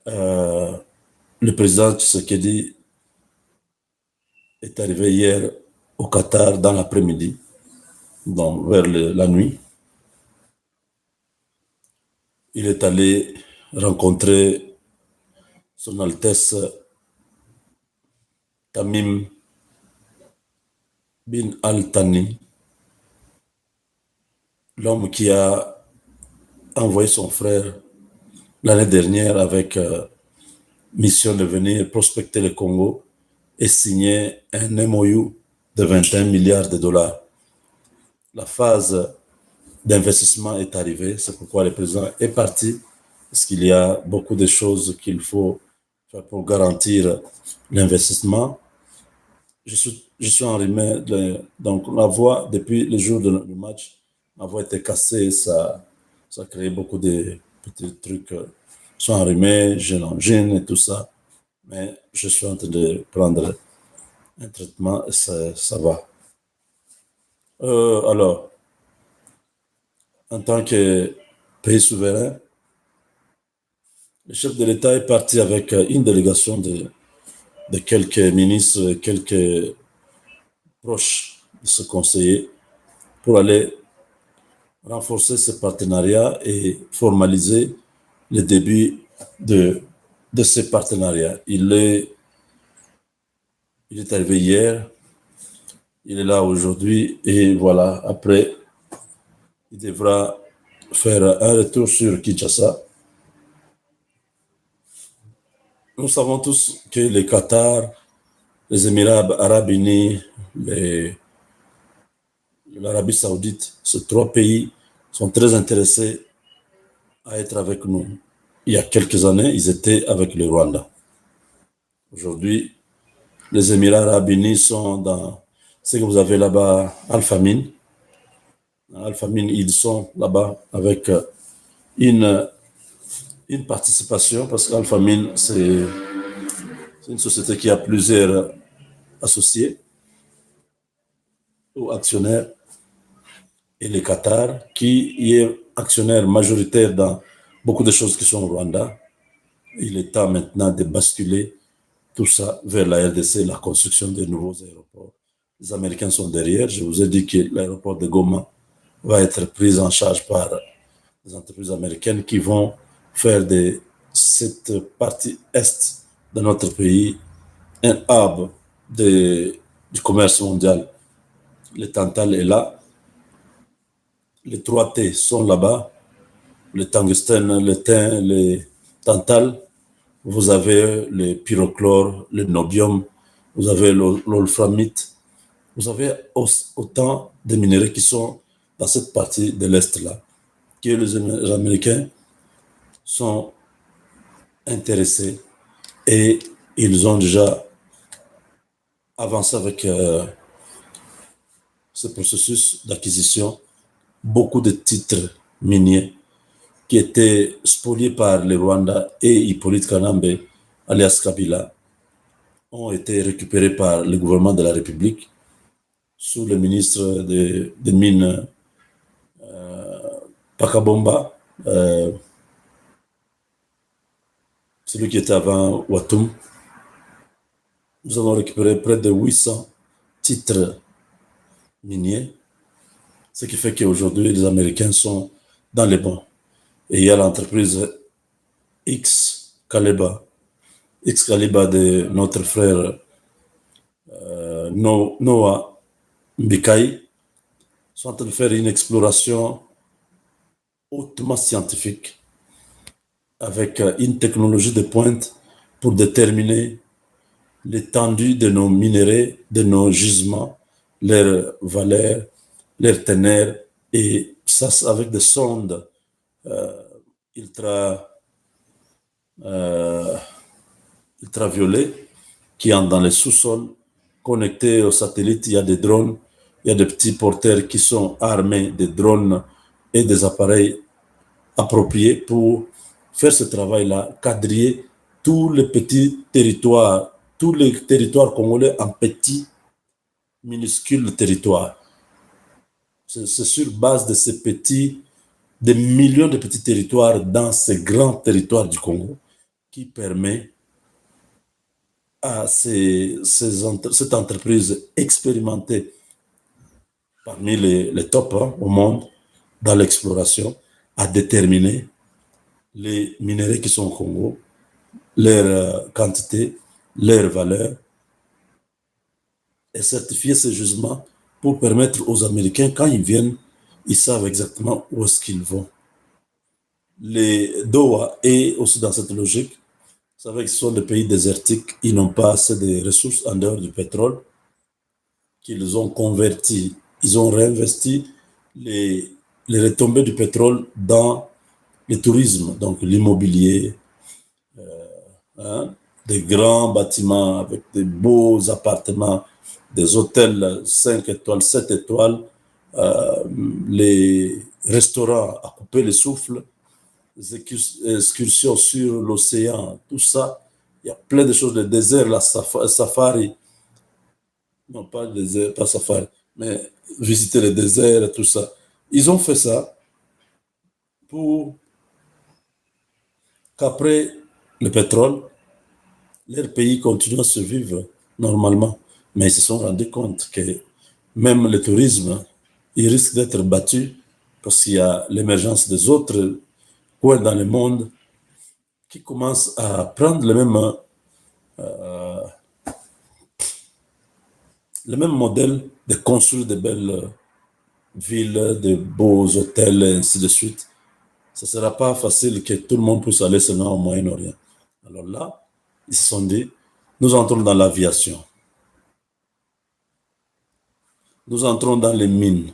Euh, le président Tshisekedi est arrivé hier au Qatar dans l'après-midi, donc vers la nuit. Il est allé rencontrer Son Altesse Tamim bin Al-Thani, l'homme qui a envoyé son frère l'année dernière avec mission de venir prospecter le Congo et signer un MOU de 21 milliards de dollars. La phase d'investissement est arrivée, c'est pourquoi le président est parti, parce qu'il y a beaucoup de choses qu'il faut faire pour garantir l'investissement. Je suis enrhumé, donc la voix, depuis le jour du match, ma voix était cassée, ça a créé beaucoup de petits trucs. Je suis enrhumé, j'ai l'angine et tout ça, mais je suis en train de prendre un traitement et ça va. Alors, en tant que pays souverain, le chef de l'État est parti avec une délégation de quelques ministres, quelques proches de ce conseiller pour aller renforcer ce partenariat et formaliser le début de ce partenariat. Il est arrivé hier, il est là aujourd'hui et voilà, après, il devra faire un retour sur Kinshasa. Nous savons tous que le Qatar, les Émirats arabes unis, l'Arabie saoudite, ces trois pays sont très intéressés à être avec nous. Il y a quelques années, ils étaient avec le Rwanda. Aujourd'hui, les Émirats arabes unis sont dans ce que vous avez là-bas, Al-Famine. Al-Famine, ils sont là-bas avec une, une participation, parce qu'Al-Famine, c'est une société qui a plusieurs associés ou actionnaires, et le Qatar, qui est actionnaire majoritaire dans beaucoup de choses qui sont au Rwanda. Il est temps maintenant de basculer tout ça vers la RDC, la construction de nouveaux aéroports. Les Américains sont derrière. Je vous ai dit que l'aéroport de Goma va être pris en charge par des entreprises américaines qui vont faire de cette partie est de notre pays un hub du commerce mondial. Le Tantal est là. Les 3T sont là-bas. Le tungstène, le tin, le tantal. Vous avez le pyrochlore, le nobium, vous avez l'olframite. Vous avez autant de minéraux qui sont dans cette partie de l'Est-là, que les Américains sont intéressés et ils ont déjà avancé avec ce processus d'acquisition. Beaucoup de titres miniers qui étaient spoliés par le Rwanda et Hippolyte Kanambe, alias Kabila, ont été récupérés par le gouvernement de la République sous le ministre des Mines Pakabomba, celui qui était avant Watum. Nous avons récupéré près de 800 titres miniers, ce qui fait qu'aujourd'hui, les Américains sont dans les bons. Et il y a l'entreprise X-Kaleba de notre frère Noah Mbikai, sont en train de faire une exploration hautement scientifique avec une technologie de pointe pour déterminer l'étendue de nos minéraux, de nos gisements, leur valeur, leur teneur, et ça avec des sondes ultra, ultraviolets qui entrent dans les sous-sols, connectés au satellite. Il y a des drones, il y a des petits porteurs qui sont armés des drones et des appareils appropriés pour faire ce travail-là, quadriller tous les petits territoires, tous les territoires congolais en petits, minuscules territoires. C'est sur base de ces petits, des millions de petits territoires dans ces grands territoires du Congo, qui permet à cette entreprise expérimentée parmi les top au monde dans l'exploration à déterminer les minéraux qui sont au Congo, leur quantité, leur valeur, et certifier ces gisements pour permettre aux Américains, quand ils viennent, ils savent exactement où est-ce qu'ils vont. Les Doha est aussi dans cette logique. Vous savez que ce sont des pays désertiques, ils n'ont pas assez de ressources en dehors du pétrole, qu'ils ont converti, ils ont réinvesti les retombées du pétrole dans le tourisme, donc l'immobilier, hein, des grands bâtiments avec des beaux appartements, des hôtels 5 étoiles, 7 étoiles, les restaurants à couper le souffle, les excursions sur l'océan, tout ça. Il y a plein de choses, le désert, la safari, non pas le désert, pas safari, mais visiter le désert, tout ça. Ils ont fait ça pour qu'après le pétrole, leur pays continue à survivre normalement. Mais ils se sont rendus compte que même le tourisme, il risque d'être battu parce qu'il y a l'émergence des autres coins dans le monde qui commencent à prendre le même modèle de construire de belles villes, de beaux hôtels, et ainsi de suite. Ce ne sera pas facile que tout le monde puisse aller seulement au Moyen-Orient. Alors là, ils se sont dit, nous entrons dans l'aviation. Nous entrons dans les mines.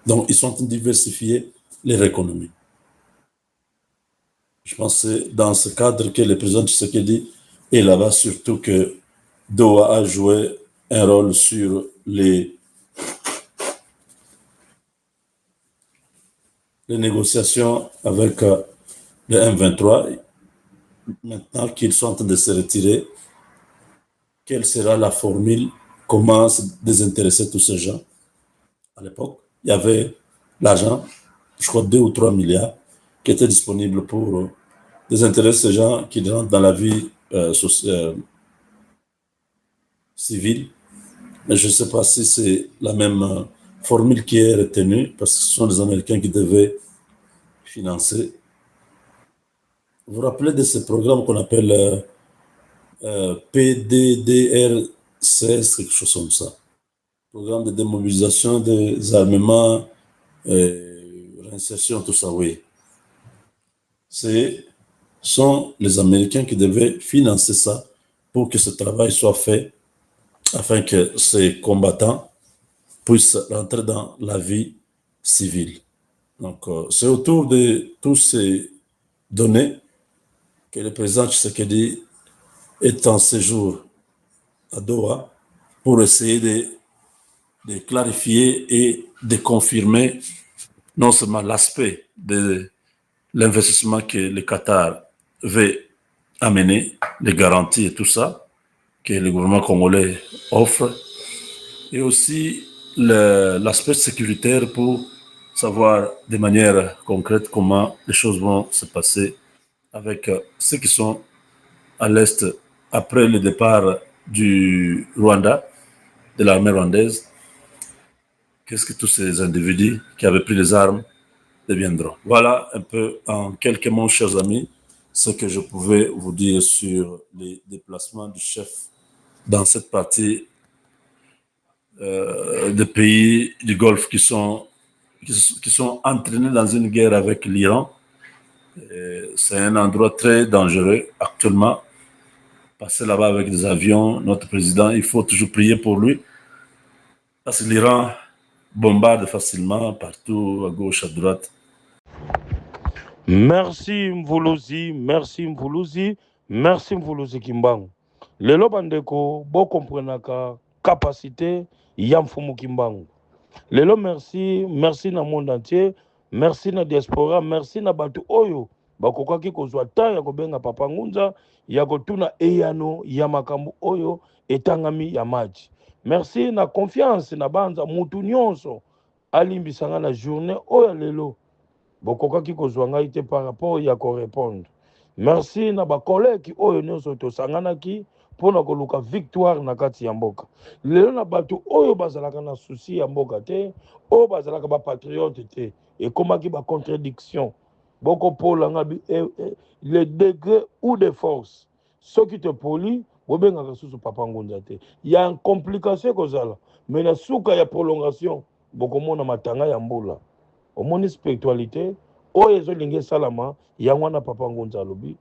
Donc, ils sont en train de diversifier leur économie. Je pense que c'est dans ce cadre que le président Tshisekedi est là-bas, surtout que Doha a joué un rôle sur les négociations avec le M23. Maintenant qu'ils sont en train de se retirer, quelle sera la formule? Comment se désintéresser tous ces gens? À l'époque, il y avait l'argent, je crois 2 ou 3 milliards, qui étaient disponibles pour désintéresser ces gens qui rentrent dans la vie civile. Mais je ne sais pas si c'est la même formule qui est retenue, parce que ce sont les Américains qui devaient financer. Vous vous rappelez de ce programme qu'on appelle PDDRCS, quelque chose comme ça. Programme de démobilisation des armements, réinsertion, tout ça, oui. Ce sont les Américains qui devaient financer ça pour que ce travail soit fait, afin que ces combattants puissent rentrer dans la vie civile. Donc, c'est autour de tous ces données que le président Tshisekedi est en séjour à Doha pour essayer de clarifier et de confirmer non seulement l'aspect de l'investissement que le Qatar veut amener, les garanties et tout ça que le gouvernement congolais offre, et aussi l'aspect sécuritaire pour savoir de manière concrète comment les choses vont se passer avec ceux qui sont à l'Est après le départ du Rwanda, de l'armée rwandaise. Qu'est-ce que tous ces individus qui avaient pris les armes deviendront? Voilà un peu en quelques mots, chers amis, ce que je pouvais vous dire sur les déplacements du chef dans cette partie des pays du Golfe qui sont entraînés dans une guerre avec l'Iran. C'est un endroit très dangereux actuellement. Passer là-bas avec des avions, notre président, il faut toujours prier pour lui, parce que l'Iran bombarde facilement partout, à gauche, à droite. Merci Mvuluzi, merci Mvuluzi, merci Mvuluzi Kimbangu. Lelo bandeko, bo comprenaka capacité ya mfumu Kimbangu. Lelo merci, merci na monde entier, merci na diaspora, merci na batu oyo bakokaki kozwa ta ya kobenga Papa Ngunza ya kotuna eyano ya makambo oyo etangami ya maji. Merci na confiance na banza mutu nyonso alimbisanga na journée oyo lelo bokokaki kozwa ngai te par rapport ya korépondre. merci na bakoleki oyo nyonso tosanganaki mpona koluka victoire na kati ya mboka. Lelo na bato oyo bazalaka na souci ya mboka te, oyo bazalaka bapatriote te, ekomaki bacontradiction. Bokopolanga le degré ou de force soki te poli bobengaka susu Papa Ngunza te. Ya complication kozala, mais na suka ya prolongation bokomona matanga ya mbula. Omoni spiritualité oyo ezolingi esalama yango wana Papa Ngunza alobi.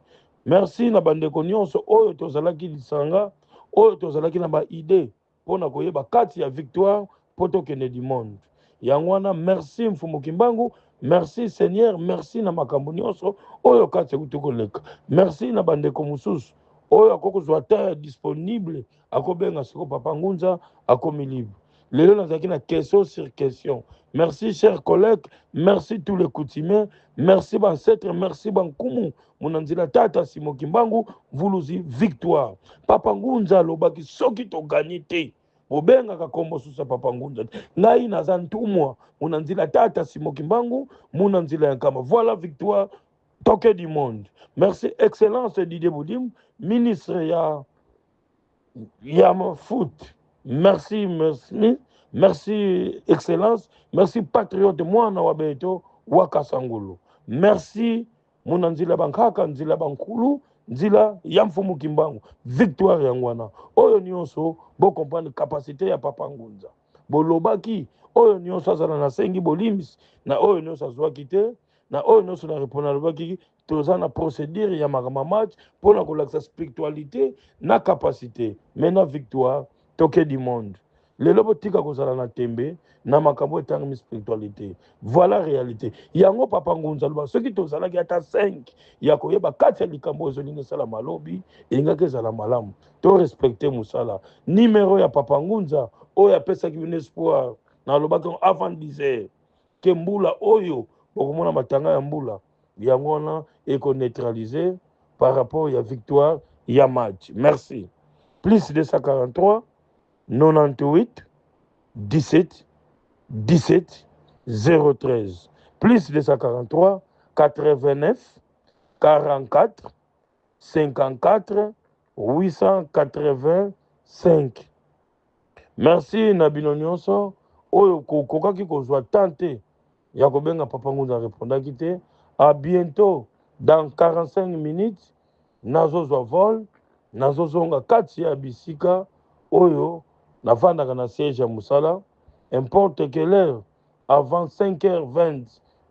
Merci na bandeko nyonso oyo tozalaki lisanga, oyo tozalaki na baide mpona koyeba kati ya victoire mpo tokende du monde. Yango wana merci Mfumu Kimbangu, merci Seigneur, merci na makambo nyonso oyo kati ekuti koleka. Merci na bandeko mosusu oyo akokozwa ta disponible akobenga siko Papa Ngunza akomi libre. Lelo nazalaki na question sur question. Merci chers collègues, merci tous les coutumiers, merci ancêtres, merci bankumu. Munanzila tata Simo Kimbangu, Vuluzi victoire. Papa Ngunza lobaki soki to gagné te. Bobenga ka kombo susa Papa Ngunza. Ngai naza ntumwa, munanzila tata Simo Kimbangu, munanzila yankama. Voilà victoire toke du monde. Merci excellence Didier Boudim, ministre ya foot. Merci, merci, merci excellence, merci patriote mwana wa beto wakasangulu. Merci munanzila bankaka nzila bankulu nzila ya Mfumu Kimbangu. Victoire yangwana. Oyo nyonso bo comprendre capacité ya Papa Ngunza. Bolobaki oyo nyonso azala na sengi bolimis na oyo nyonso azwaki te na oyo nyonso na répondre lobaki toza na procédure ya makama match pona kolakisa spiritualité na capacité. Maintenant victoire toke du monde. Lelo botika kozala na tembe na makambo etangami spiritualité. Voilà réalité. Yango Papa Ngunza loba soki tozalaki ata 5 ya koyeba kati ya likambo ezolinga esala malobi elingaki ezala malamu. To respecter musala. Numéro ya Papa Ngunza oyo apesaki une espoir na lobaki avant 10h ke mbula oyo bokomona matanga ya mbula yango wana eko neutraliser par rapport ya victoire ya match. Merci. Plus 243 98 17 17 013 plus 243 89 44 54 885. Merci na bino nyonso oyo kokaki kozwa tante ya kobenga Papa Ngunza répondaki te. À bientôt dans 45 minutes nazozwa vol nazozonga kati ya bisika oyo navandaka na siège ya musala. Importe quelle heure avant 5h20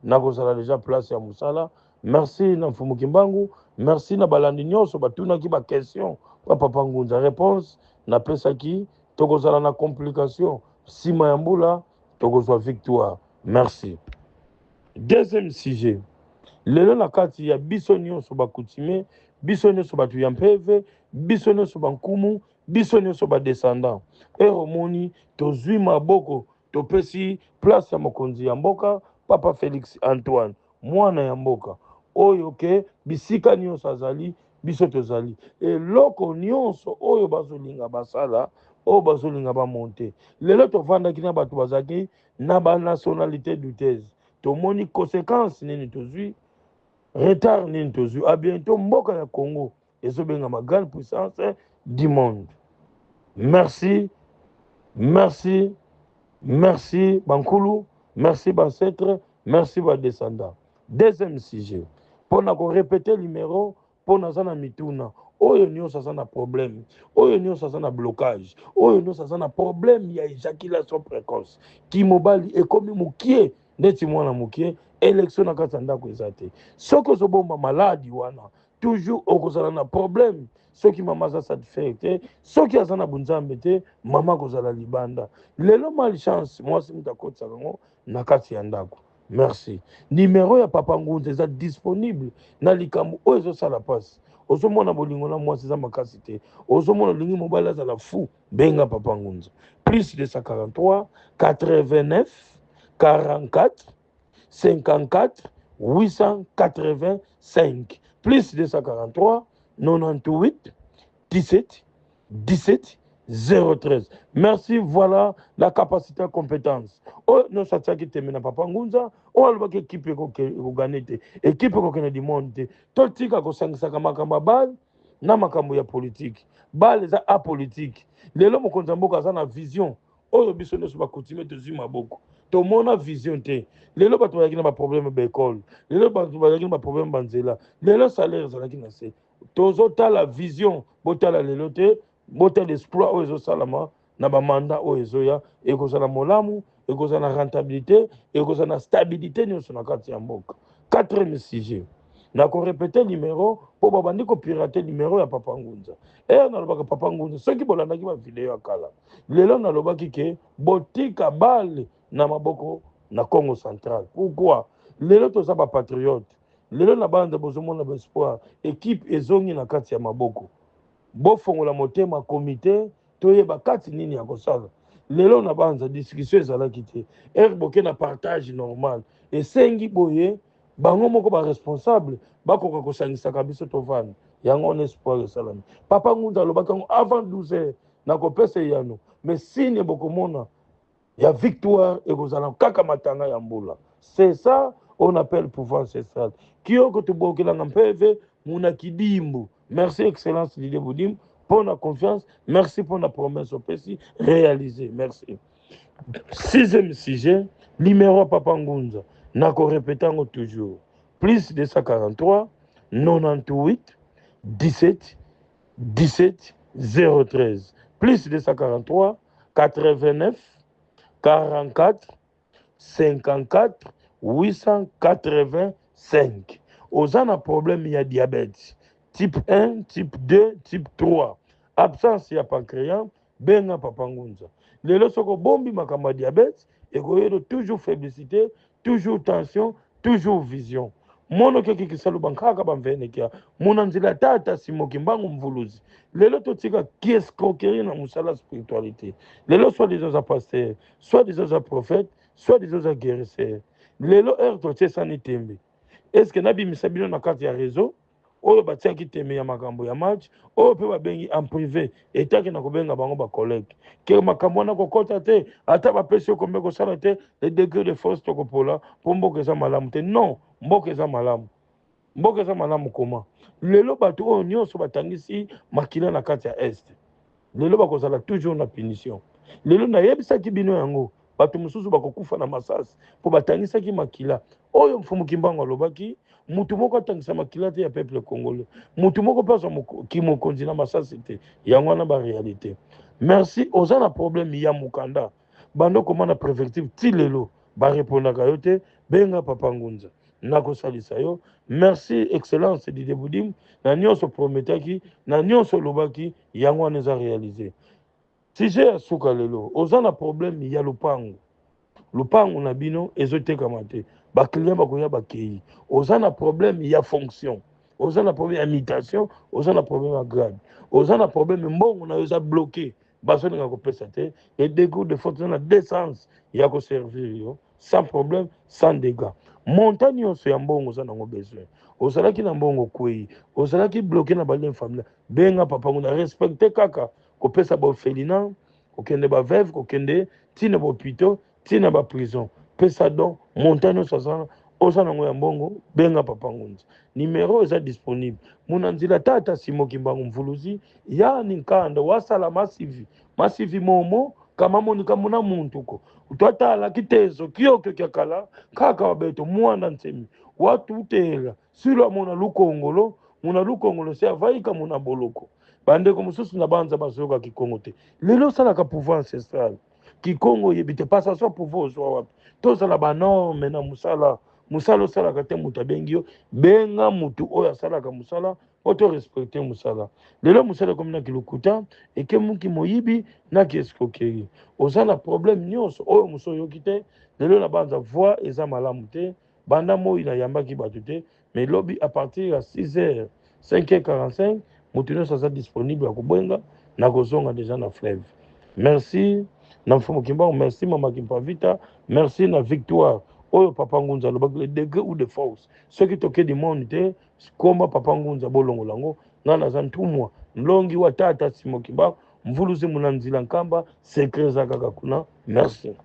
nakozala déjà place ya musala. Merci na Mfumu Kimbangu, merci na balandi nyonso batunaki ba question pa Papa Ngunza réponse napesaki tokozala na complication sima ya mbula tokozwa victoire. Merci. Deuxième sujet. Lelo na kati ya biso nyonso bakutime, biso nyonso batu ya mpeve, biso nyonso bankumu, biso nyonso badescendant. Eromoni tozwi maboko topesi place ya mokonzi ya mboka Papa Félix Antoine mwana ya mboka oyo ke bisika nyonso azali biso tozali eloko nyonso oyo bazolinga basala oyo bazolinga bamonte. Lelo tovandaki na bato bazalaki na banationalité douteuse tomoni conséquence nini tozwi retard nini tozwi. À bientôt mboka ya Congo ezobenga ma grande puissance du monde. Merci, merci, merci bankulu, merci bancêtre, merci badescendant. Deuxième sujet, pour na répéter numéro, pour na zana mituna, oyo nyonso aza na problème, oyo nyonso aza na blocage, oyo nyonso aza na problème ya éjaculation précoce, ki mobali ekomi mukie neti mwana mukie, élection na kati ya ndako eza te. Soki ozobomba maladi wana toujours okozala na problème. Soki mama aza satisfait te, soki aza na bunzambe te, mama kozala libanda. Lelo malchance mwasi mutu akotisaka ngo na kati ya ndako. Merci. Numéro ya Papa Ngunza eza disponible na likambo oyo ezosala pasi. Ozomona bolingo na mwasi eza makasi te, ozomona olingi mobali azala fou, benga Papa Ngunza. Plus 243 89 44 54 885 plus 243 98 17 17 013. Merci, voilà la capacité à compétence. Oh, nous sommes qui termine Papa Ngunza, o alobaki équipe ekogane te, équipe ekokende du monde te. Totika kosangisaka makambo ya bale na makambo ya politique. Bale eza apolitique. Lelo mokonzi ya mboka aza na vision oyo biso nyonso bakontinue tozwi maboko. Tomona vision te. Lelo bato bazalaki na baproblème baekole, lelo bato bazalaki na baproblème banzela, lelo salaire ezalaki na se. Tozotala vision, botala lelo te, botala espoir oyo ezosalama na bamanda oyo ezoya, ekozala molamu, ekozala na rentabilité, ekozala na stabilité nyonso na kati ya mboka. 4e sujet. Na korepete numéro po babandi kopirate numéro ya Papa Ngunza. Nalobaka Papa Ngunza soki bolandaki ba video ya kala. Lelo nalobaki ke botika bale na maboko na Congo central. Pourquoi? Lelo toza ba patriote. Lelo na banda bozomona ba espoir. Équipe ezongi na kati ya maboko. Bofongola motema comité toyeba kati nini ya kosala. Lelo na banda discussion ezalaki te. Boke na partage normal. Esengi boye bango moko ba responsable bakoka kosangisaka biso tovanda. Yango on espoir esalami. Papa Ngunza alobaka avant 12h na kopesa yano. Mais signe bokomona ya victoire ekozala kaka matanga ya mbula. C'est ça on appelle pouvoir ancestral. Kioko tubokelanga mpeve muna kidimbu. Merci excellence Didier Boudim pour la confiance, merci pour la promesse au PSI réalisée. Merci. 6e sujet, numéro Papa Ngunza. Nako répétant toujours. Plus 243 98 17 17 013. Plus 243 89 44 54 885. Aux un problème, il y a diabète. Type 1, type 2, type 3. Absence ya pancréas, benga Papa Ngunza. Lelo soko bombi makamba diabète, et toujours faiblicité, toujours tension, toujours vision. Mono keki kisalu bankaka bamvenekia. Munanzila tata simoki mbangu mvuluzi. Lelo totika qui escroquerie na musala spiritualité. Lelo soit des pasteurs, soit des prophètes, soit des guérisseurs. Lelo totie sani tembe. Est-ce que nabi misabino na kati ya réseau? Oyo batiaki teme ya makambo ya match, oyo pe babengi en privé, etaki na kobenga bango ba collègue. Ke makambo na kokota te, ata bapesi yo kombe kosala te, le degré de force tokopola, po mboka eza malamu te. Non, mboka eza malamu. Mboka eza malamu koma. Lelo bato oyo nyonso batangisi makila na kati ya est. Lelo bakozala toujours na punition. Lelo nayebisaki bino yango, bato mosusu bakokufa na masasi, po batangisaki makila. Oyo mfumu Kimbangu alobaki, mutu moko atangisa makila te ya peuple congolais. Mutu moko pasa kimokonzi na masasi te. Yango wana ba réalité. Merci, oza na problème ya mukanda. Bando komana préventive ti lelo, ba répondaka yo te, benga Papa Ngunza. Nako salisa yo. Merci excellence Didier Boudim, na nyonso prometaki, na nyonso lobaki, yango wana eza réalisé. Sujet ya suka lelo, oza na problème ya lupango. Lupango na bino ezotekama te. Ba client bakoya bakei. Oza na problème ya fonction. Oza na problème ya mutation, oza na problème ya grade. Oza na problème mbongo na oza bloqué. Basoni nga kopesa te et des cours de fortune na décence ya ko servir yo sans problème, sans dégâts. Montagne nyonso ya mbongo oza nango besoin. Ozalaki na mbongo kwei, ozalaki bloqué na balien familial. Benga Papa Ngunza respecter kaka kopesa ba orphelinat, kokende ba veuve, kokende tina ba hôpital, tina ba prison. Pesa don montagne nyonso oza nango ya mbongo, benga Papa Ngunza. Numéro eza disponible. Munanzila tata Simoki Mbangu mvuluzi, ya ninkanda wasala masivi momo kama monika muna muntu ko. Utwatala kitezo kiyoke kyakala kaka wabeto mwana nsemi. Watu utela silo muna lukongolo se avaika muna boloko. Bandeko mususu na banza bazoka Kikongo te. Lelo sala ka pouvoir ancestral. Kikongo yebite pasa so pouvoir zo wapi. Tozala banome na musala osalaka te mutu abengi yo, benga mutu oyo asalaka musala oto respecte musala. Lelo musala komi na kilukuta eke muki moyibi na ki escroquerie. Oza na problème nyonso oyo muso oyoki te, lelo na banza voix eza malamu te, banda moi na yambaki bato te, mais lobi à partir ya 6h 5h45 mutu nyonso aza disponible ya kobwenga na kozonga déjà na fleuve. Merci na mfumu Kimbangu, merci Mama Kimpavita, merci na victoire. Oyo Papa Ngunza alobaki le degré ou de force. Ceux qui toquent du monde te, komba Papa Ngunza bolongo lango, ngana za ntumwa, nlongi wa tata Simoki Kimbangu, mvuluzi munanzila nkamba, secret za kaka kuna. Merci.